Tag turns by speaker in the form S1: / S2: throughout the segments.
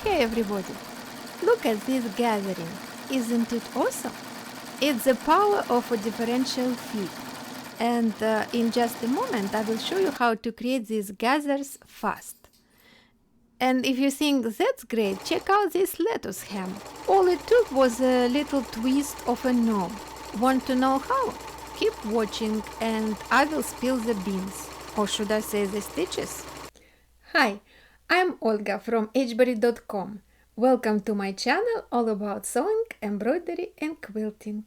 S1: Hey everybody, look at this gathering. Isn't it awesome? It's the power of a differential feed. And in just a moment I will show you how to create these gathers fast. And if you think that's great, check out this lettuce hem. All it took was a little twist of a knob. Want to know how? Keep watching and I will spill the beans. Or should I say the stitches? Hi, I'm Olga from hberry.com. Welcome to my channel all about sewing, embroidery and quilting.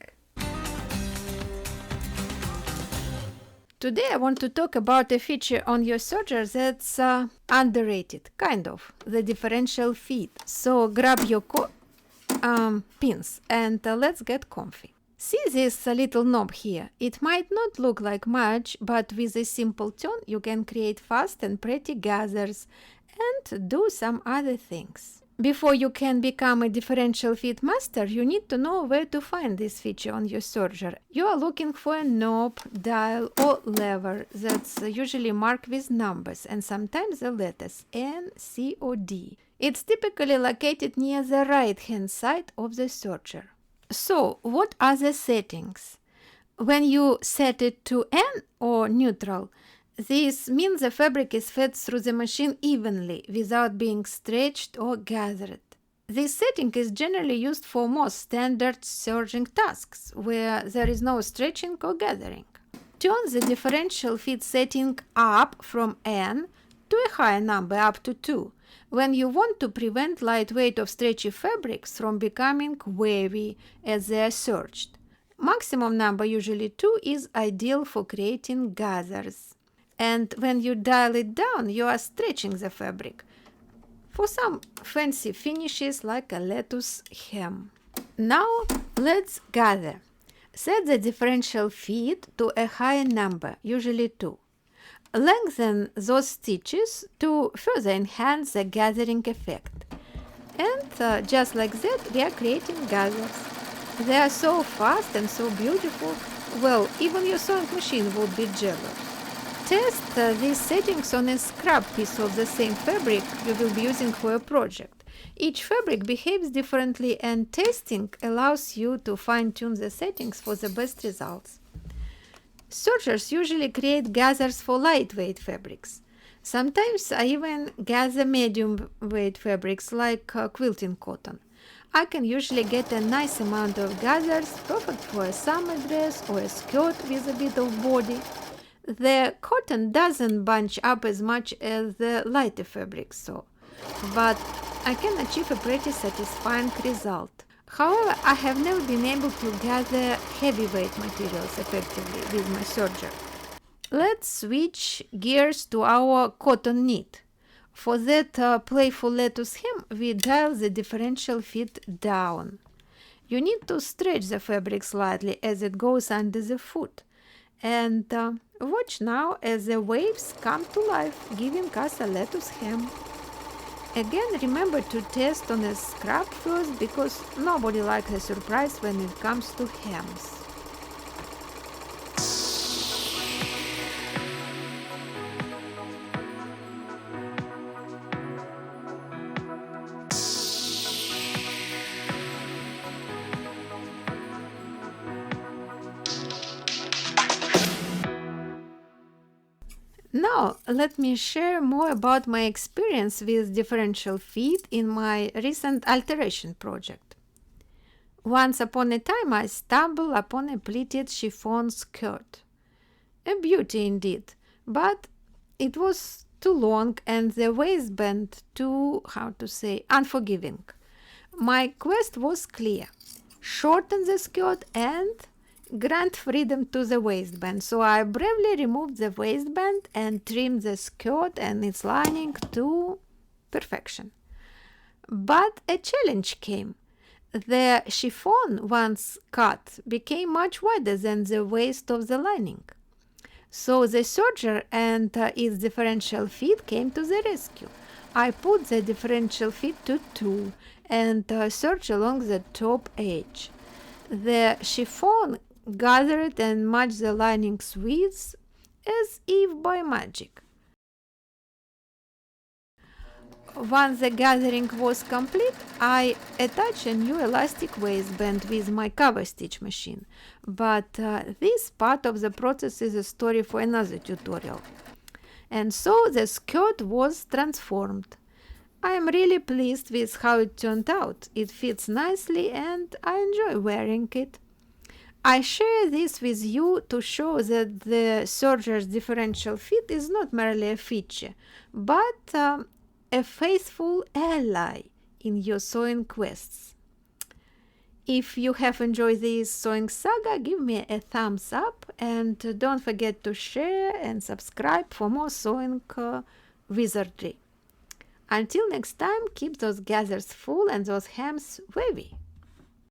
S1: Today I want to talk about a feature on your serger that's underrated, kind of, the differential feed. So grab your pins and let's get comfy. See this little knob here? It might not look like much, but with a simple turn you can create fast and pretty gathers and do some other things. Before you can become a differential feed master, you need to know where to find this feature on your serger. You are looking for a knob, dial or lever that's usually marked with numbers and sometimes the letters N, C or D. It's typically located near the right hand side of the serger. So, what are the settings? When you set it to N or neutral, this means the fabric is fed through the machine evenly without being stretched or gathered. This setting is generally used for most standard serging tasks where there is no stretching or gathering. Turn the differential feed setting up from N to a higher number up to 2 when you want to prevent lightweight or stretchy fabrics from becoming wavy as they are serged. Maximum number, usually 2, is ideal for creating gathers. And when you dial it down, you are stretching the fabric for some fancy finishes like a lettuce hem. Now let's gather. Set the differential feed to a higher number, usually 2. Lengthen those stitches to further enhance the gathering effect. And just like that, we are creating gathers. They are so fast and so beautiful, well, even your sewing machine would be jealous. Test these settings on a scrap piece of the same fabric you will be using for a project. Each fabric behaves differently and testing allows you to fine-tune the settings for the best results. Sergers usually create gathers for lightweight fabrics. Sometimes I even gather medium weight fabrics like quilting cotton. I can usually get a nice amount of gathers, perfect for a summer dress or a skirt with a bit of body. The cotton doesn't bunch up as much as the lighter fabrics, but I can achieve a pretty satisfying result. However, I have never been able to gather heavyweight materials effectively with my serger. Let's switch gears to our cotton knit. For that playful lettuce hem, we dial the differential feed down. You need to stretch the fabric slightly as it goes under the foot. And watch now as the waves come to life, giving us a lettuce hem. Again, remember to test on a scrap first, because nobody likes a surprise when it comes to hems. Now, let me share more about my experience with differential feed in my recent alteration project. Once upon a time, I stumbled upon a pleated chiffon skirt. A beauty indeed, but it was too long and the waistband too, unforgiving. My quest was clear: shorten the skirt and grant freedom to the waistband. So I bravely removed the waistband and trimmed the skirt and its lining to perfection. But a challenge came. The chiffon, once cut, became much wider than the waist of the lining. So the serger and its differential feed came to the rescue. I put the differential feed to 2 and serged along the top edge. The chiffon gathered and matched the lining's width as if by magic. once the gathering was complete, I attached a new elastic waistband with my cover stitch machine, but this part of the process is a story for another tutorial. And so the skirt was transformed. I am really pleased with how it turned out. It fits nicely and I enjoy wearing it. I share this with you to show that the Serger's differential fit is not merely a feature, but a faithful ally in your sewing quests. If you have enjoyed this sewing saga, give me a thumbs up and don't forget to share and subscribe for more sewing wizardry. Until next time, keep those gathers full and those hems wavy.